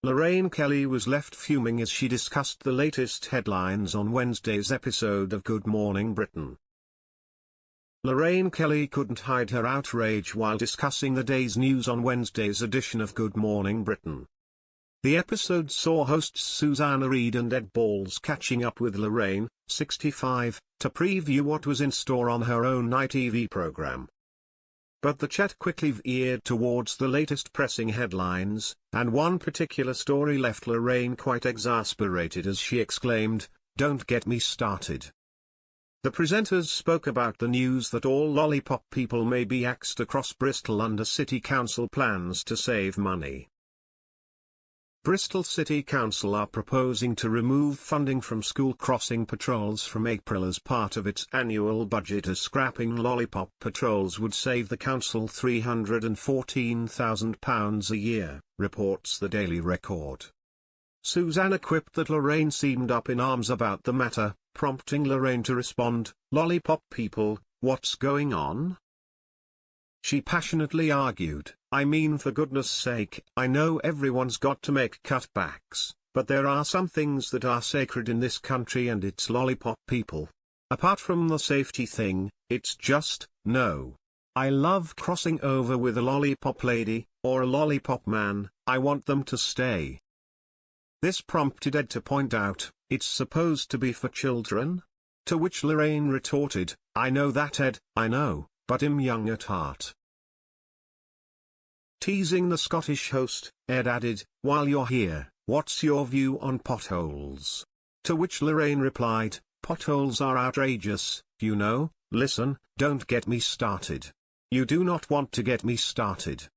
Lorraine Kelly was left fuming as she discussed the latest headlines on Wednesday's episode of Good Morning Britain. Lorraine Kelly couldn't hide her outrage while discussing the day's news on Wednesday's edition of Good Morning Britain. The episode saw hosts Susanna Reid and Ed Balls catching up with Lorraine, 65, to preview what was in store on her own ITV programme. But the chat quickly veered towards the latest pressing headlines, and one particular story left Lorraine quite exasperated as she exclaimed, "Don't get me started." The presenters spoke about the news that all lollipop people may be axed across Bristol under City Council plans to save money. Bristol City Council are proposing to remove funding from school crossing patrols from April as part of its annual budget, as scrapping lollipop patrols would save the council £314,000 a year, reports the Daily Record. Susanna quipped that Lorraine seemed up in arms about the matter, prompting Lorraine to respond, "Lollipop people, what's going on?" She passionately argued, "I mean, for goodness sake, I know everyone's got to make cutbacks, but there are some things that are sacred in this country, and it's lollipop people. Apart from the safety thing, it's just, no. I love crossing over with a lollipop lady, or a lollipop man, I want them to stay." This prompted Ed to point out, "It's supposed to be for children?" To which Lorraine retorted, "I know that, Ed, I know, but I'm young at heart." Teasing the Scottish host, Ed added, "While you're here, what's your view on potholes?" To which Lorraine replied, "Potholes are outrageous, you know. Listen, don't get me started. You do not want to get me started."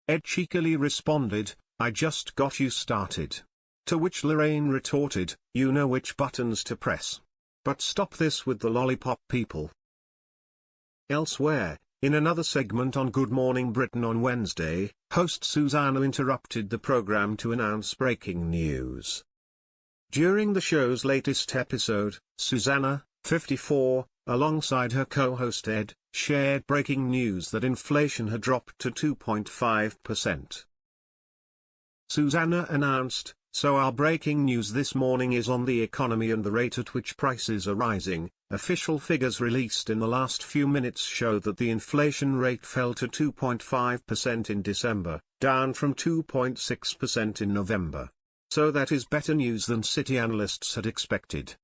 Ed cheekily responded, "I just got you started." To which Lorraine retorted, "You know which buttons to press. But stop this with the lollipop people." Elsewhere, in another segment on Good Morning Britain on Wednesday, host Susanna interrupted the programme to announce breaking news. During the show's latest episode, Susanna, 54, alongside her co-host Ed, shared breaking news that inflation had dropped to 2.5%. Susanna announced, "So our breaking news this morning is on the economy and the rate at which prices are rising. Official figures released in the last few minutes show that the inflation rate fell to 2.5% in December, down from 2.6% in November. So that is better news than City analysts had expected."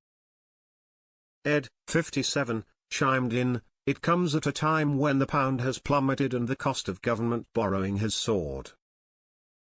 Ed, 57, chimed in, "It comes at a time when the pound has plummeted and the cost of government borrowing has soared.